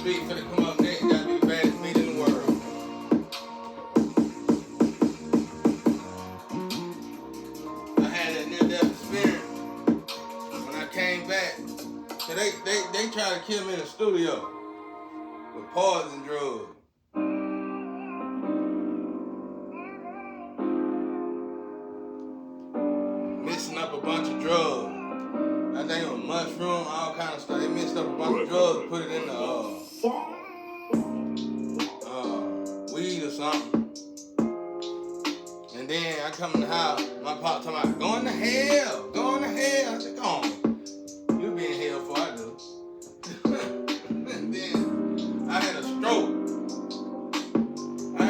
beat finna come up next. Gotta be the baddest beat in the world. I had that near-death experience when I came back. So they tried to kill me in the studio with poison drugs. Mixing up a bunch of drugs. I think it was mushroom, all kind of stuff. They mixed up a bunch of drugs, put it in the weed or something. And then I come in the house, my pop talking about, going to hell, going to hell. I said, come on, you be in hell before I do. And then I had a stroke. I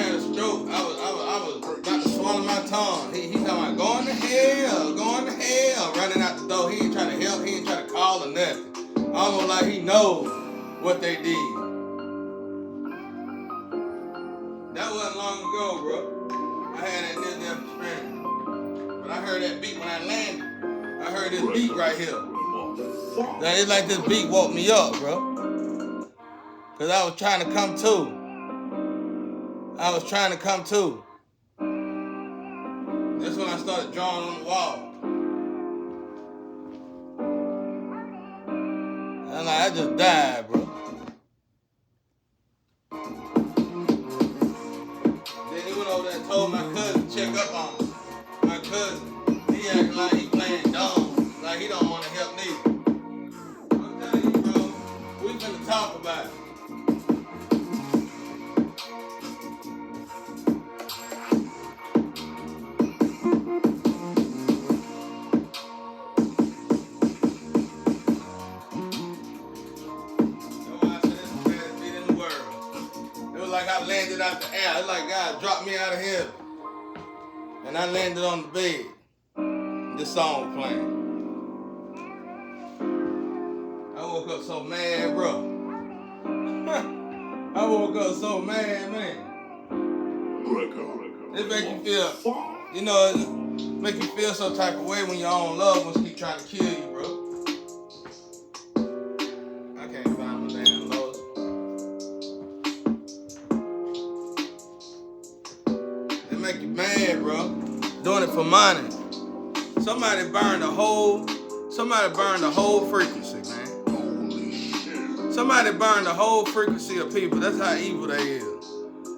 was about to swallow my tongue. He talking about going to hell, running out the door. He ain't trying to help, he ain't trying to call or nothing. Almost like he knows what they did. That wasn't long ago, bro. I had that near-death experience. But I heard that beat when I landed. I heard this beat right here. Now, it's like this beat woke me up, bro. Because I was trying to come to. That's when I started drawing on the wall. And I just died, bro. Then he went over there and told my cousin to check up on me. My cousin, he acting like he playing dumb, like he don't want to help neither. I'm telling you, bro, we finna talk about it. Like I landed out the air. It's like God dropped me out of heaven. And I landed on the bed. This song was playing. I woke up so mad, bro. I woke up so mad, man. It make you feel, you know, it make you feel some type of way when your own loved ones keep trying to kill you, bro. I can't find my damn lows. Make you mad, bro. Doing it for money. Somebody burned the whole frequency, man. Somebody burned the whole frequency of people. That's how evil they is.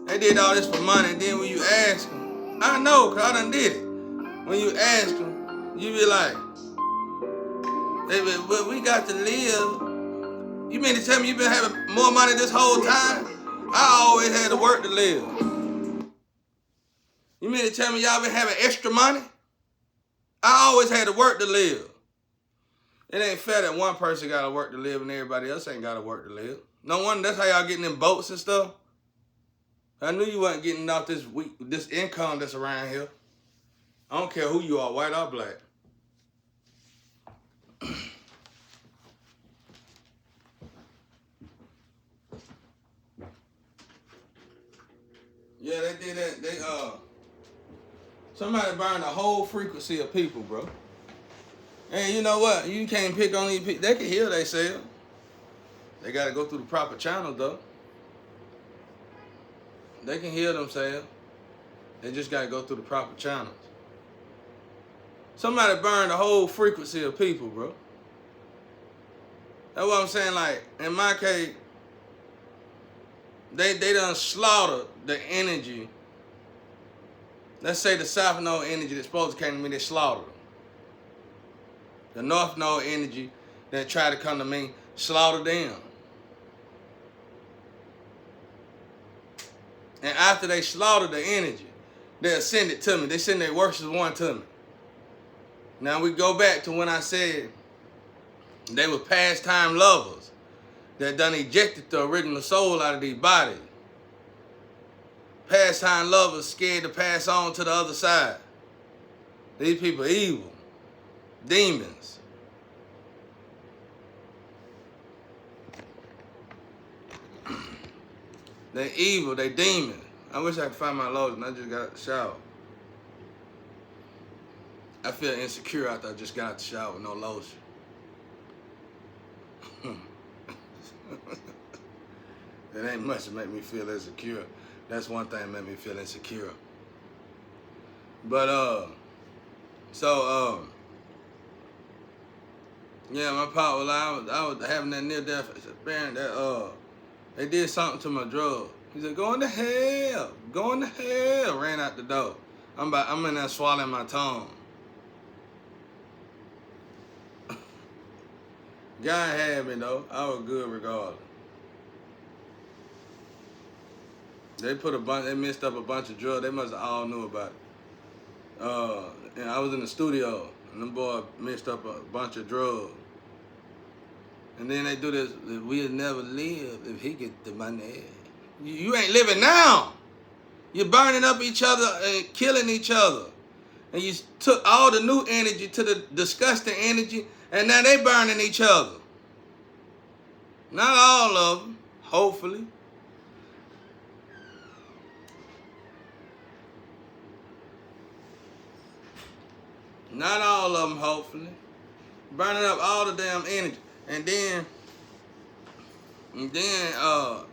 They did all this for money, and then when you ask them, I know, cause I done did it. When you ask them, you be like, well, we got to live. You mean to tell me you been having more money this whole time? I always had to work to live. You mean to tell me y'all been having extra money? I always had to work to live. It ain't fair that one person got to work to live and everybody else ain't got to work to live. No wonder that's how y'all getting in boats and stuff. I knew you wasn't getting off this income that's around here. I don't care who you are, white or black. Yeah, they did that. Somebody burned the whole frequency of people, bro. And you know what? You can't pick on these people. They can heal themselves. They got to go through the proper channels, though. They can heal themselves. They just got to go through the proper channels. Somebody burned the whole frequency of people, bro. That's what I'm saying. Like, in my case, they done slaughtered the energy. Let's say the South Node energy that's supposed to come to me, they slaughtered them. The North Node energy that tried to come to me, slaughtered them. And after they slaughtered the energy, they'll send it to me. They send their worst one to me. Now we go back to when I said they were pastime lovers that done ejected the original soul out of these bodies. Pastime lovers scared to pass on to the other side. These people are evil. Demons. They evil, they demons. I wish I could find my lotion. I just got out the shower. I feel insecure after I just got out the shower with no lotion. It ain't much to make me feel insecure. That's one thing that make me feel insecure. But yeah, my pop was I was having that near death experience that they did something to my drug. He said, "Go into hell, go into hell." Ran out the door. I'm in there swallowing my tongue. God had me though. I was good regardless. They mixed up a bunch of drugs. They must have all knew about it. And I was in the studio, and them boys mixed up a bunch of drugs. And then they do this, we'll never live if he get the money. You ain't living now. You're burning up each other and killing each other. And you took all the new energy to the disgusting energy, and now they burning each other. Not all of them, hopefully. Not all of them, hopefully. Burning up all the damn energy. And then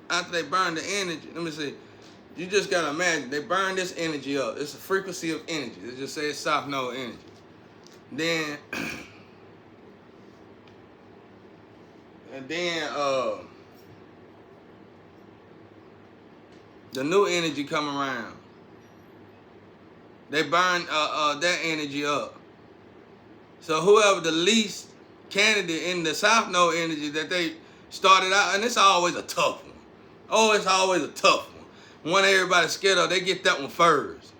after they burn the energy, let me see. You just gotta imagine, they burn this energy up. It's a frequency of energy. It just says South Node energy. Then, the new energy come around. They burn that energy up. So whoever the least candidate in the South Node energy that they started out, and it's always a tough one. Oh, it's always a tough one. One everybody's scared of, they get that one first.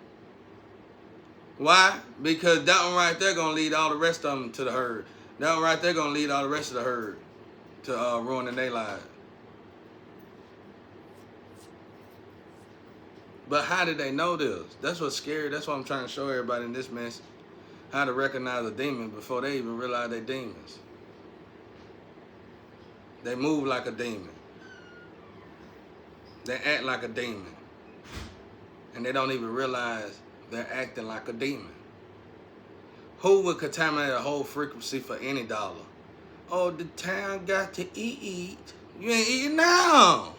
Why? Because that one right there gonna lead all the rest of them to the herd. That one right there gonna lead all the rest of the herd to ruining their lives. But how did they know this? That's what's scary. That's what I'm trying to show everybody in this message. How to recognize a demon before they even realize they're demons. They move like a demon. They act like a demon. And they don't even realize they're acting like a demon. Who would contaminate a whole frequency for any dollar? Oh, the town got to eat. You ain't eating now.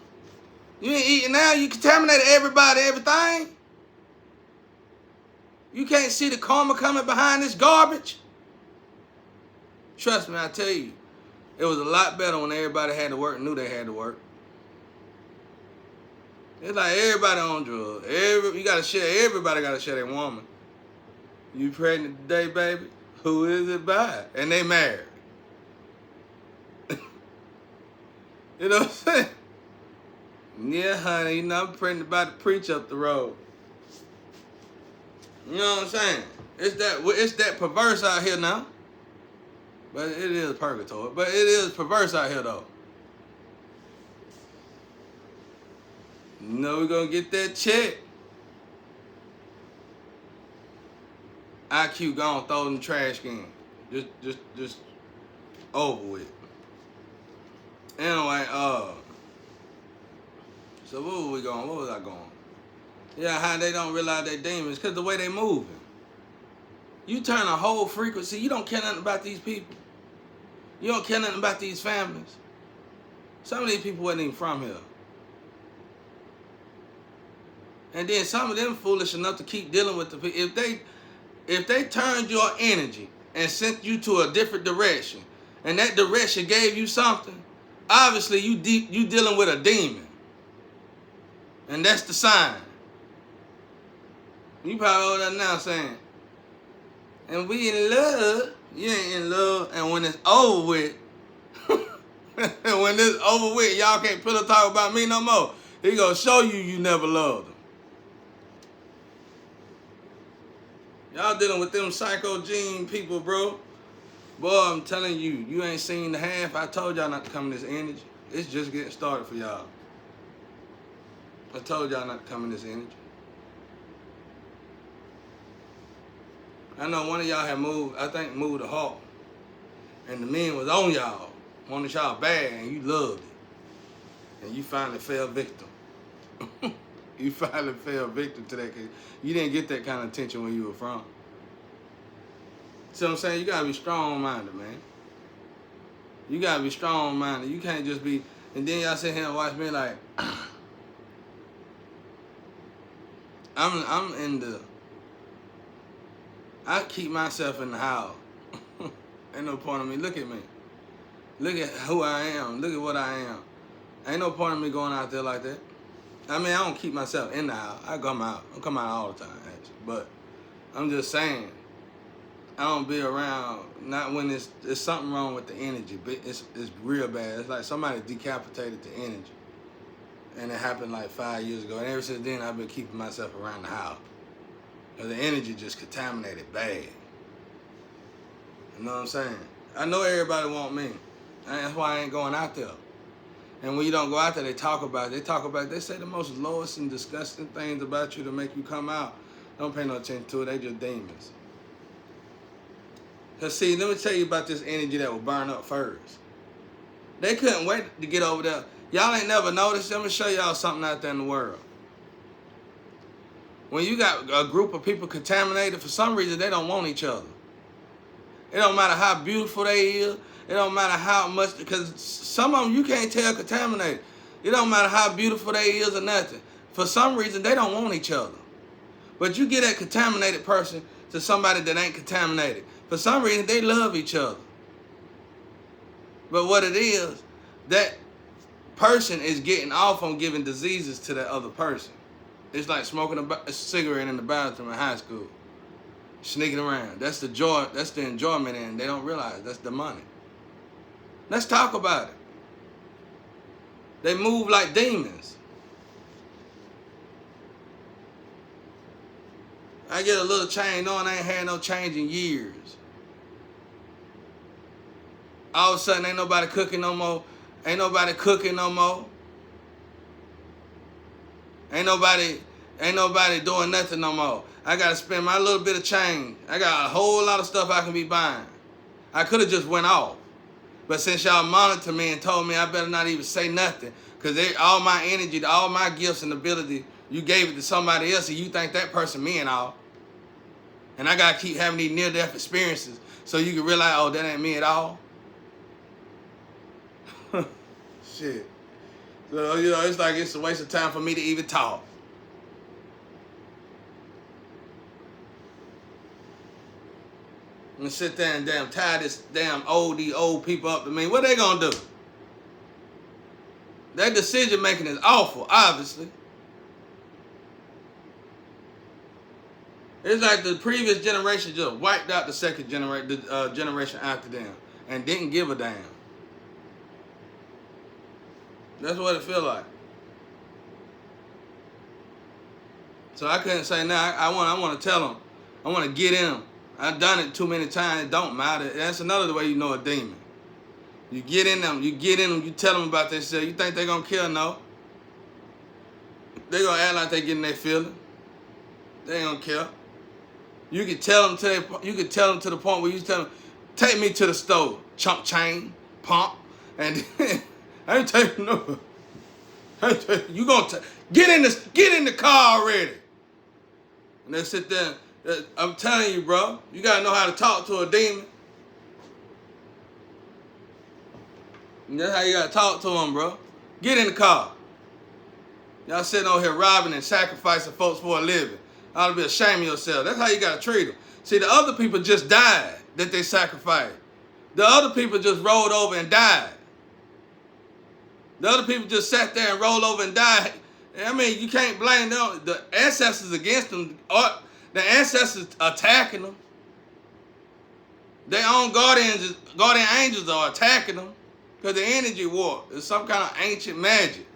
You ain't eating now. You contaminated everybody, everything. You can't see the karma coming behind this garbage. Trust me, I tell you, it was a lot better when everybody had to work and knew they had to work. It's like everybody on drugs. You gotta share. Everybody gotta share their woman. You pregnant today, baby? Who is it by? And they married. You know what I'm saying? Yeah, honey. You know I'm pregnant about to preach up the road. You know what I'm saying? It's that perverse out here now. But it is purgatory. But it is perverse out here though. You know we're gonna get that check. IQ gone, throw it in the trash can. Just over with. Anyway, so where were we going? Where was I going? Yeah, how they don't realize they demons, because the way they moving. You turn a whole frequency, you don't care nothing about these people. You don't care nothing about these families. Some of these people wasn't even from here. And then some of them foolish enough to keep dealing with the people. If they turned your energy and sent you to a different direction, and that direction gave you something, obviously you dealing with a demon. And that's the sign. You probably over there now saying, and we in love. You ain't in love. And when it's over with, and when it's over with, y'all can't put a talk about me no more. He gonna show you never loved him. Y'all dealing with them psycho gene people, bro. Boy, I'm telling you, you ain't seen the half. I told y'all not to come in this energy. It's just getting started for y'all. I told y'all not to come in this energy. I know one of y'all had moved to Hawk. And the men was on y'all. Wanted y'all bad, and you loved it. And you finally fell victim. You finally fell victim to that, because you didn't get that kind of attention where you were from. See what I'm saying? You gotta be strong-minded, man. You gotta be strong-minded. You can't just be, And then y'all sit here and watch me like, I'm in the, I keep myself in the house. Ain't no point in me. Look at me. Look at who I am. Look at what I am. Ain't no point in me going out there like that. I mean, I don't keep myself in the house. I come out. I come out all the time, actually. But I'm just saying, I don't be around, not when there's something wrong with the energy. It's real bad. It's like somebody decapitated the energy. And it happened like 5 years ago. And ever since then, I've been keeping myself around the house. Because the energy just contaminated bad. You know what I'm saying? I know everybody want me. And that's why I ain't going out there. And when you don't go out there, they talk about it. They say the most lowest and disgusting things about you to make you come out. Don't pay no attention to it. They just demons. Because see, let me tell you about this energy that will burn up first. They couldn't wait to get over there. Y'all ain't never noticed. Let me show y'all something out there in the world. When you got a group of people contaminated, for some reason, they don't want each other. It don't matter how beautiful they is. It don't matter how much, because some of them you can't tell contaminated. It don't matter how beautiful they is or nothing. For some reason, they don't want each other. But you get that contaminated person to somebody that ain't contaminated. For some reason, they love each other. But what it is, that person is getting off on giving diseases to that other person. It's like smoking a cigarette in the bathroom in high school. Sneaking around. That's the joy, that's the enjoyment, and they don't realize that's the money. Let's talk about it. They move like demons. I get a little change knowing I ain't had no change in years. All of a sudden ain't nobody cooking no more. Ain't nobody cooking no more. Ain't nobody doing nothing no more. I gotta spend my little bit of change. I got a whole lot of stuff I can be buying. I could have just went off. But since y'all monitored me and told me I better not even say nothing, because all my energy, all my gifts and ability, you gave it to somebody else and you think that person me and all. And I gotta keep having these near-death experiences so you can realize, oh, that ain't me at all. Shit. So, you know, it's like it's a waste of time for me to even talk. And sit there and damn tie this damn these old people up to me. What they gonna do? That decision making is awful, obviously. It's like the previous generation just wiped out the second generation, the generation after them, and didn't give a damn. That's what it feel like. So I couldn't say now. I want to tell them. I want to get in them. I've done it too many times. It don't matter. That's another way you know a demon. You get in them. You tell them about themselves. You think they're going to kill? No. They're going to act like they're getting their feeling. They ain't going to kill. You can tell them to the point where you tell them, take me to the store, chump chain, pump, and I ain't taking no. You gonna get in the car already. And they sit there. I'm telling you, bro, you gotta know how to talk to a demon. And that's how you gotta talk to them, bro. Get in the car. Y'all sitting over here robbing and sacrificing folks for a living. Ought to be ashamed of yourself. That's how you gotta treat them. See, the other people just died that they sacrificed. The other people just rolled over and died. The other people just sat there and rolled over and died. I mean, you can't blame them. The ancestors against them, or the ancestors attacking them. Their own guardian angels are attacking them because the energy war is some kind of ancient magic.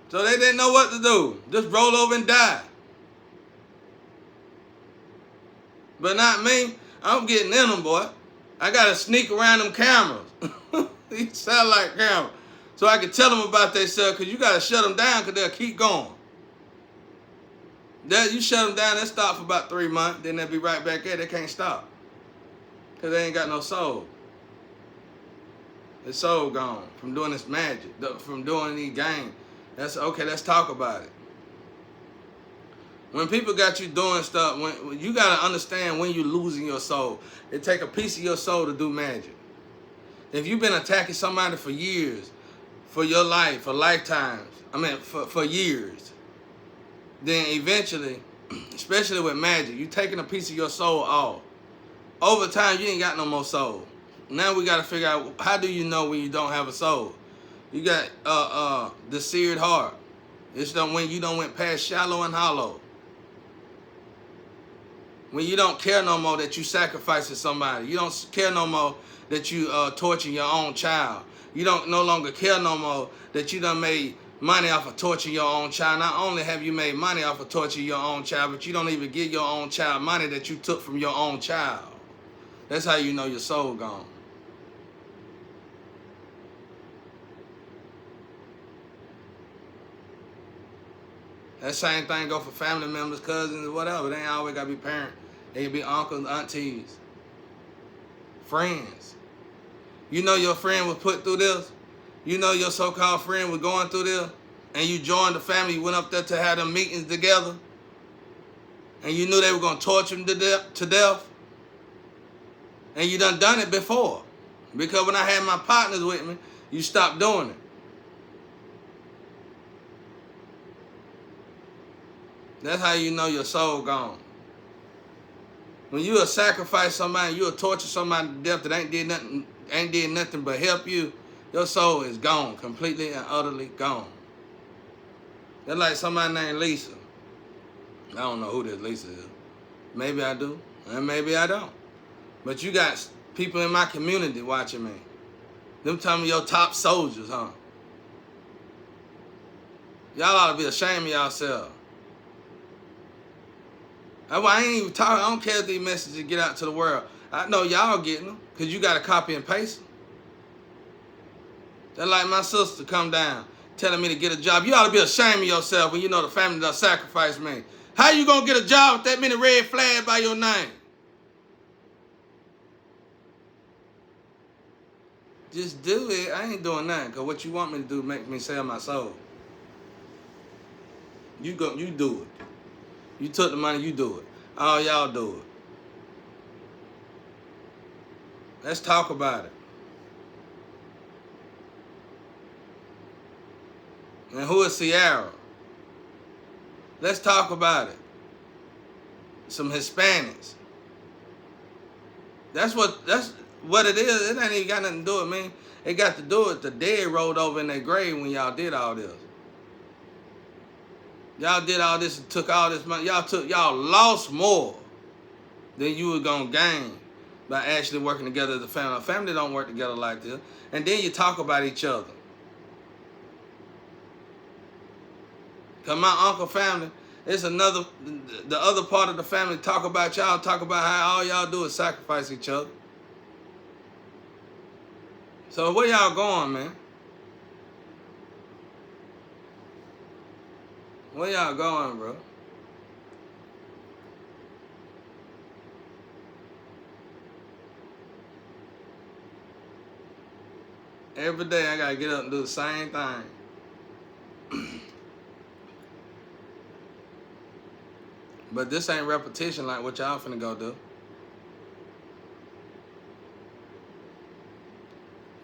So they didn't know what to do. Just roll over and die. But not me. I'm getting in them, boy. I got to sneak around them cameras. These sound like cameras. So I can tell them about themselves, because you got to shut them down because they'll keep going. You shut them down, they'll stop for about 3 months. Then they'll be right back there. They can't stop because they ain't got no soul. Their soul gone from doing this magic, from doing these games. That's okay, let's talk about it. When people got you doing stuff, when you got to understand when you're losing your soul. It take a piece of your soul to do magic. If you've been attacking somebody for years, for your life, for lifetimes. I mean, for years. Then eventually, especially with magic, you taking a piece of your soul off. Over time, you ain't got no more soul. Now we got to figure out, how do you know when you don't have a soul? You got the seared heart. It's when you don't went past shallow and hollow. When you don't care no more that you sacrificing somebody. You don't care no more that you torturing your own child. You don't no longer care no more that you done made money off of torturing your own child. Not only have you made money off of torturing your own child, but you don't even give your own child money that you took from your own child. That's how you know your soul gone. That same thing go for family members, cousins, whatever. They ain't always got to be parents. They can be uncles, aunties, friends. You know your friend was put through this. You know your so-called friend was going through this. And you joined the family, you went up there to have them meetings together. And you knew they were going to torture them to death. And you done it before. Because when I had my partners with me, you stopped doing it. That's how you know your soul gone. When you will sacrifice somebody, you will torture somebody to death that ain't did nothing but help you, your soul is gone, completely and utterly gone. That's like somebody named Lisa. I don't know who this Lisa is. Maybe I do, and maybe I don't. But you got people in my community watching me. Them telling me your top soldiers, huh? Y'all ought to be ashamed of yourselves. That's why I ain't even talking. I don't care if these messages get out to the world. I know y'all getting them because you got to copy and paste them. That's like my sister come down telling me to get a job. You ought to be ashamed of yourself when you know the family done sacrificed me. How you going to get a job with that many red flags by your name? Just do it. I ain't doing nothing because what you want me to do make me sell my soul. You do it. You took the money, you do it. All y'all do it. Let's talk about it. And who is Sierra? Let's talk about it. Some Hispanics. That's what it is. It ain't even got nothing to do with me. It got to do with the dead rolled over in their grave when y'all did all this. Y'all did all this and took all this money. Y'all lost more than you were gonna gain by actually working together as a family. A family don't work together like this. And then you talk about each other. Cause my uncle family, it's the other part of the family talk about y'all, talk about how all y'all do is sacrifice each other. So where y'all going, man? Where y'all going, bro? Every day I gotta get up and do the same thing. But this ain't repetition like what y'all finna go do.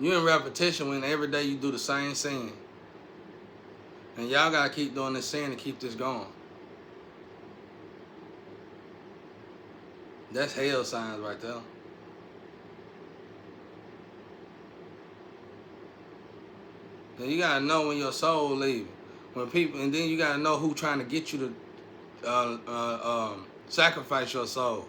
You in repetition when every day you do the same sin. And y'all gotta keep doing this sin to keep this going. That's hell signs right there. Then you gotta know when your soul leaving. When people, and then you gotta know who trying to get you to sacrifice your soul.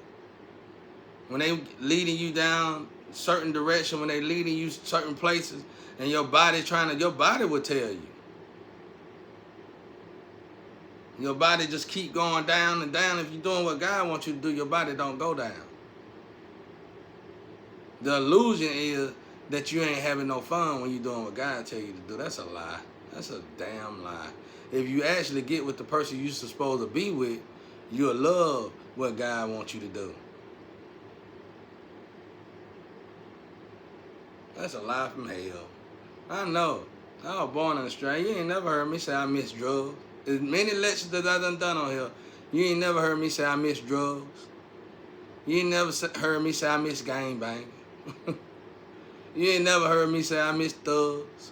When they leading you down certain direction, when they leading you certain places, and your body will tell you. Your body just keep going down and down. If you're doing what God wants you to do, your body don't go down. The illusion is that you ain't having no fun when you're doing what God tell you to do. That's a lie. That's a damn lie. If you actually get with the person you're supposed to be with, you'll love what God wants you to do. That's a lie from hell. I know. I was born in Australia. You ain't never heard me say I miss drugs. As many lectures that I done on here, you ain't never heard me say I miss drugs. You ain't never heard me say I miss gangbanging. You ain't never heard me say I miss thugs.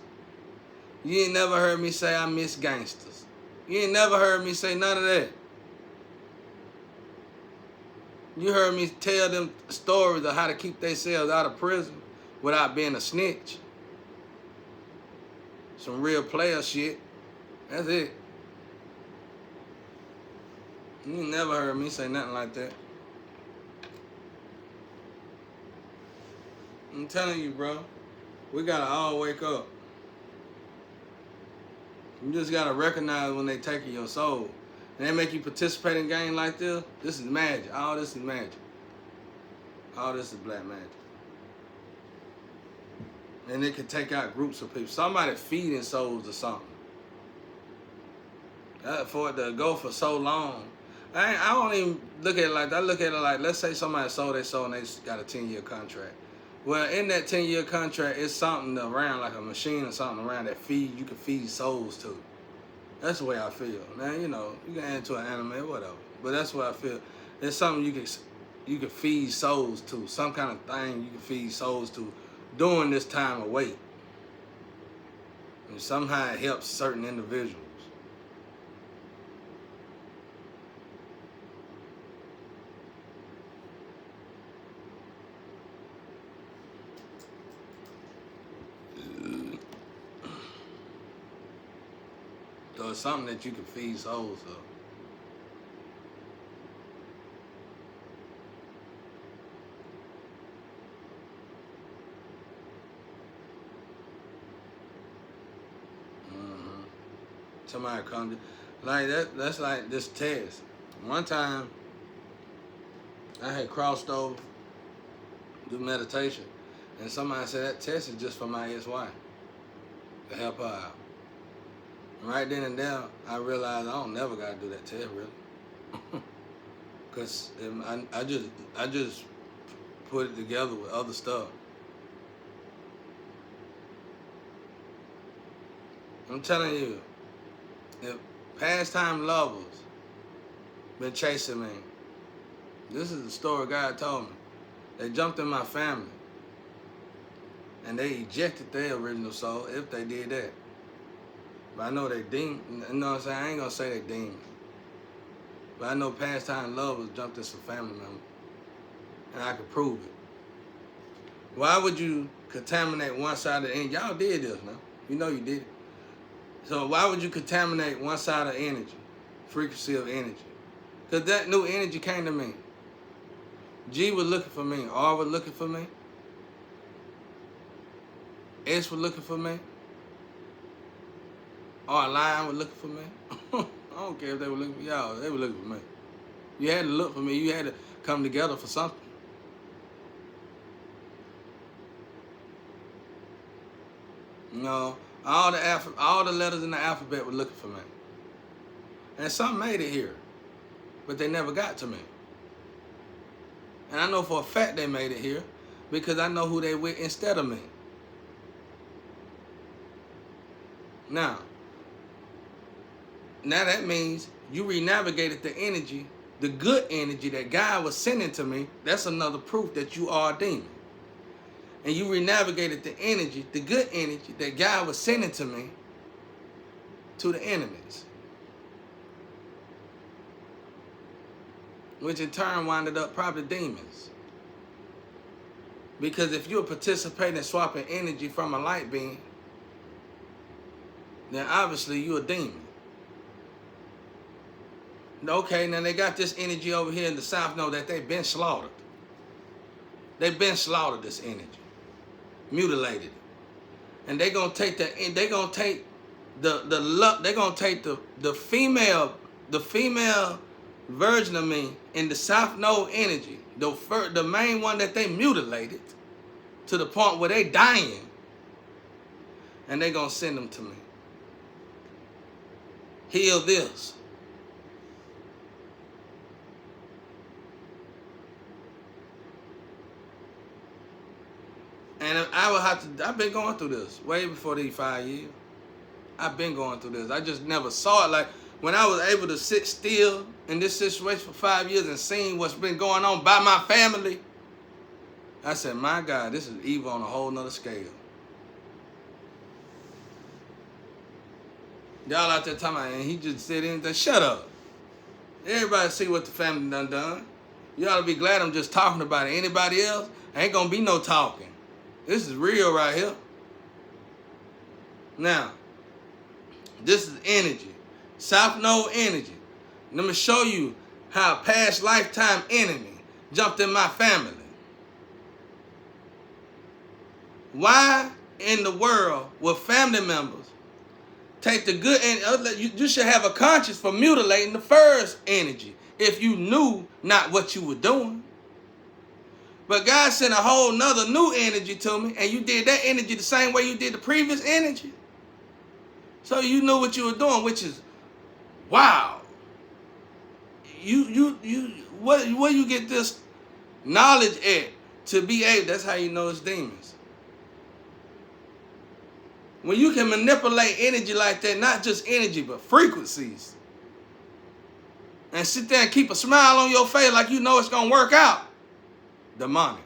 You ain't never heard me say I miss gangsters. You ain't never heard me say none of that. You heard me tell them stories of how to keep themselves out of prison without being a snitch. Some real player shit. That's it. You ain't never heard me say nothing like that. I'm telling you, bro. We gotta all wake up. You just gotta recognize when they taking your soul. And they make you participate in games like this. This is magic. All this is magic. All this is black magic. And it can take out groups of people. Somebody feeding souls or something. For it to go for so long. I don't even look at it like that. I look at it like, let's say somebody sold their soul and they got a 10-year contract. Well, in that 10-year contract, it's something around, like a machine or something around that you can feed souls to. That's the way I feel. Now, you know, you can add it to an anime or whatever. But that's what I feel. It's something you can feed souls to. Some kind of thing you can feed souls to during this time of wait. And somehow it helps certain individuals. So it's something that you can feed souls of. Somebody come to, like that's like this test. One time I had crossed over, do meditation, and somebody said that test is just for my ex-wife, to help her out. And right then and there, I realized I don't never gotta do that test really, cause I just put it together with other stuff. I'm telling you, if pastime lovers been chasing me, this is the story God told me. They jumped in my family and they ejected their original soul if they did that. But I know they demon, you know what I'm saying? I ain't gonna say they demon. But I know pastime lovers jumped in some family members. And I could prove it. Why would you contaminate one side of the energy? Y'all did this, no? You know you did it. So why would you contaminate one side of energy, frequency of energy? Because that new energy came to me. G was looking for me. R was looking for me. S was looking for me. R Line was looking for me. I don't care if they were looking for y'all. They were looking for me. You had to look for me. You had to come together for something. You know, all the letters in the alphabet were looking for me. And some made it here, but they never got to me. And I know for a fact they made it here because I know who they with instead of me. Now that means you renavigated the energy, the good energy that God was sending to me. That's another proof that you are a demon. And you renavigated the energy, the good energy that God was sending to me, to the enemies. Which in turn winded up probably demons. Because if you're participating in swapping energy from a light being, then obviously you're a demon. Okay, now they got this energy over here in the South, know that they've been slaughtered. They've been slaughtered, this energy. Mutilated. And they're gonna take the female version of me in the South Node energy, the main one that they mutilated to the point where they dying, and they gonna send them to me. Heal this. And I would have to, I've been going through this way before these 5 years. I've been going through this. I just never saw it. Like when I was able to sit still in this situation for 5 years and seeing what's been going on by my family, I said, my God, this is evil on a whole nother scale. Y'all out there talking about, and he just said anything. Shut up. Everybody see what the family done. You ought to be glad I'm just talking about it. Anybody else? Ain't gonna be no talking. This is real right here. Now, this is energy. South Node energy. Let me show you how a past lifetime enemy jumped in my family. Why in the world will family members take the good and you should have a conscience for mutilating the first energy if you knew not what you were doing. But God sent a whole nother new energy to me, and you did that energy the same way you did the previous energy. So you knew what you were doing, which is wow. Where you get this knowledge at to be able? That's how you know it's demons. When you can manipulate energy like that, not just energy, but frequencies, and sit there and keep a smile on your face like you know it's going to work out, demonic.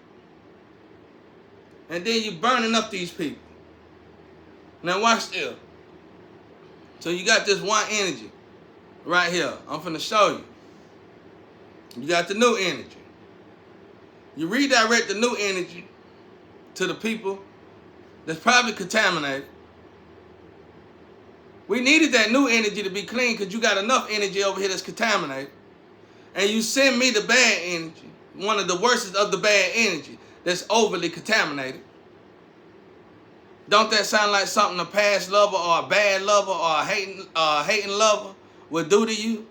And then you burning up these people. Now watch this. So you got this one energy right here. I'm finna show you. You got the new energy. You redirect the new energy to the people that's probably contaminated. We needed that new energy to be clean because you got enough energy over here that's contaminated. And you send me the bad energy, one of the worst of the bad energy that's overly contaminated. Don't that sound like something a past lover or a bad lover or a hating lover would do to you?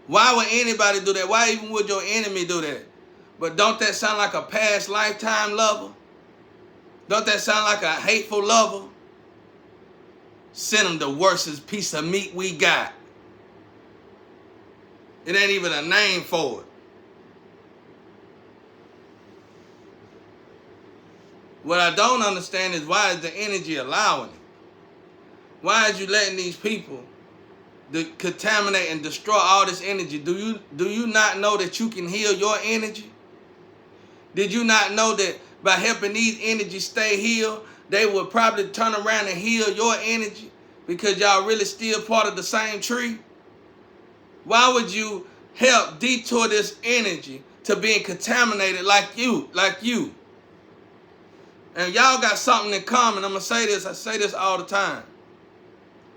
Why would anybody do that? Why even would your enemy do that? But don't that sound like a past lifetime lover? Don't that sound like a hateful lover? Send them the worstest piece of meat we got. It ain't even a name for it. What I don't understand is why is the energy allowing it? Why is you letting these people contaminate and destroy all this energy? Do you not know that you can heal your energy? Did you not know that by helping these energies stay healed, they will probably turn around and heal your energy because y'all really still part of the same tree? Why would you help detour this energy to being contaminated like you? And y'all got something in common. I'm going to say this. I say this all the time.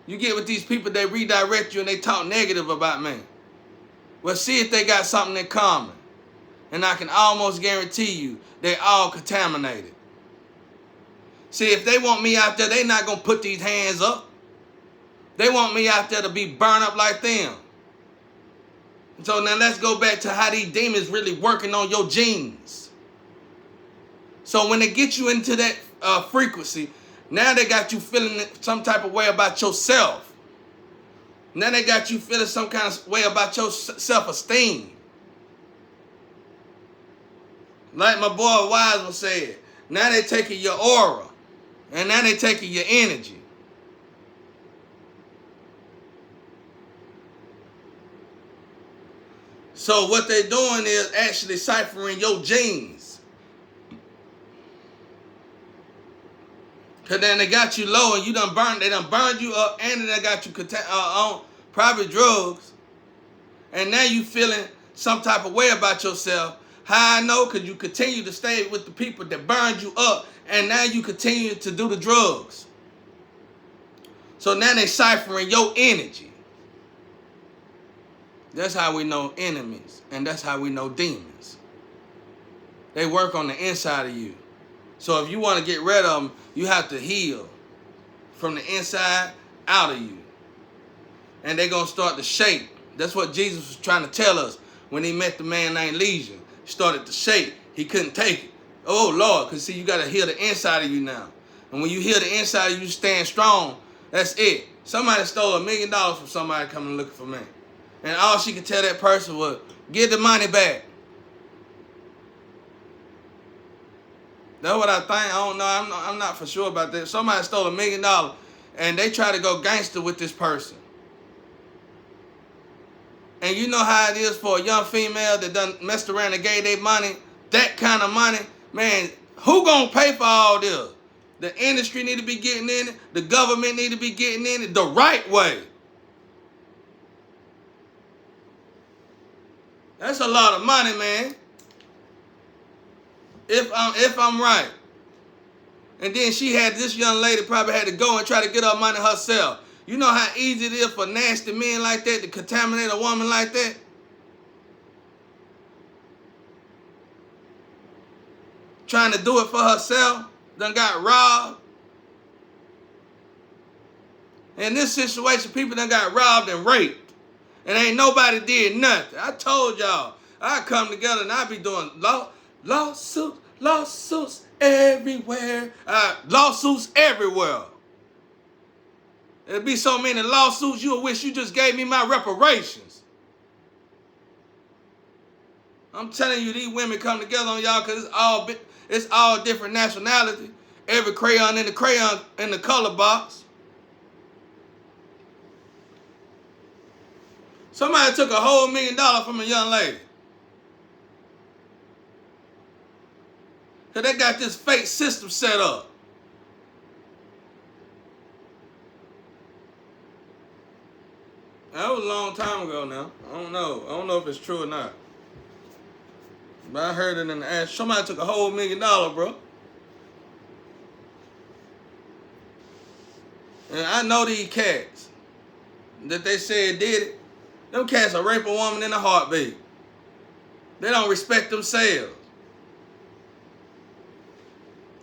You get with these people, they redirect you and they talk negative about me. Well, see if they got something in common. And I can almost guarantee you they all contaminated. See, if they want me out there, they not going to put these hands up. They want me out there to be burned up like them. So now let's go back to how these demons really working on your genes. So when they get you into that frequency, now they got you feeling some type of way about yourself. Now they got you feeling some kind of way about your self-esteem. Like my boy Wiseman said, now they taking your aura. And now they taking your energy. So what they're doing is actually ciphering your genes. Because then they got you low and they done burned you up and they got you on private drugs. And now you feeling some type of way about yourself. How I know? Because you continue to stay with the people that burned you up and now you continue to do the drugs. So now they ciphering your energy. That's how we know enemies, and that's how we know demons. They work on the inside of you. So if you want to get rid of them, you have to heal from the inside out of you. And they're going to start to shake. That's what Jesus was trying to tell us when he met the man named Legion. He started to shake. He couldn't take it. Oh, Lord, because see, you got to heal the inside of you now. And when you heal the inside of you, stand strong. That's it. Somebody stole $1 million from somebody coming looking for me. And all she could tell that person was, give the money back. That's what I think. I don't know. I'm not for sure about that. Somebody stole $1 million and they try to go gangster with this person. And you know how it is for a young female that done messed around and gave their money, that kind of money. Man, who gonna pay for all this? The industry need to be getting in it. The government need to be getting in it the right way. That's a lot of money, man. If I'm right. And then this young lady probably had to go and try to get her money herself. You know how easy it is for nasty men like that to contaminate a woman like that? Trying to do it for herself, done got robbed. In this situation, people done got robbed and raped. And ain't nobody did nothing. I told y'all, I come together and I be doing lawsuits everywhere. Lawsuits everywhere. There'll be so many lawsuits, you'll wish you just gave me my reparations. I'm telling you, these women come together on y'all because it's all different nationality. Every crayon in the color box. Somebody took a whole $1 million from a young lady. Because they got this fake system set up. That was a long time ago now. I don't know if it's true or not. But I heard it in the ass. Somebody took a whole $1 million, bro. And I know these cats that they said did it. Them cats will rape a woman in a heartbeat. They don't respect themselves.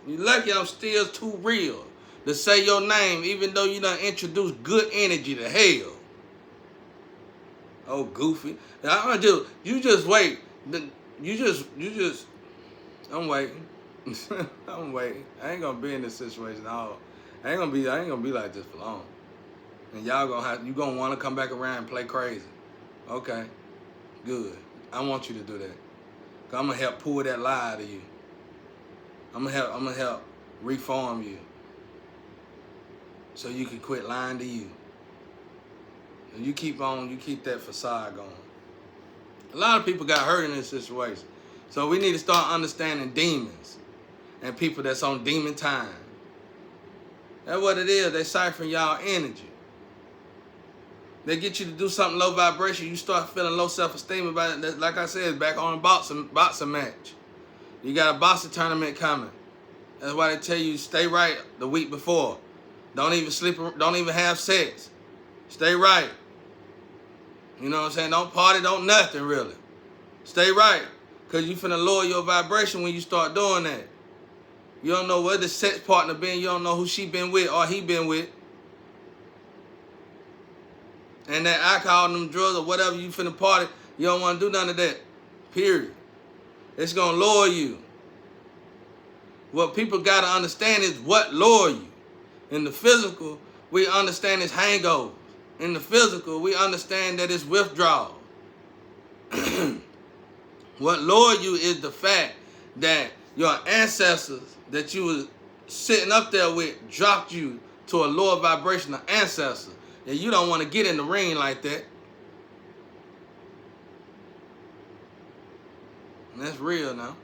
You lucky I'm still too real to say your name, even though you done introduced good energy to hell. Oh, goofy. You just wait. You just, I'm waiting. I'm waiting. I ain't gonna be in this situation at all. I ain't gonna be like this for long. And you gonna wanna come back around and play crazy. Okay, good. I want you to do that. Cause I'm gonna help pull that lie out of you. I'm gonna help reform you. So you can quit lying to you. And you keep that facade going. A lot of people got hurt in this situation. So we need to start understanding demons and people that's on demon time. That's what it is. They siphon y'all energy. They get you to do something low vibration. You start feeling low self-esteem about it. Like I said, back on a boxing match. You got a boxing tournament coming. That's why they tell you stay right the week before. Don't even sleep. Don't even have sex. Stay right. You know what I'm saying? Don't party. Don't nothing really. Stay right. Because you finna lower your vibration when you start doing that. You don't know where the sex partner been. You don't know who she been with or he been with. And that alcohol and them drugs or whatever you finna party, you don't want to do none of that. Period. It's going to lower you. What people got to understand is what lower you. In the physical, we understand it's hangovers. In the physical, we understand that it's withdrawal. What lower you is the fact that your ancestors that you was sitting up there with dropped you to a lower vibrational ancestor. And you don't want to get in the ring like that. And that's real now.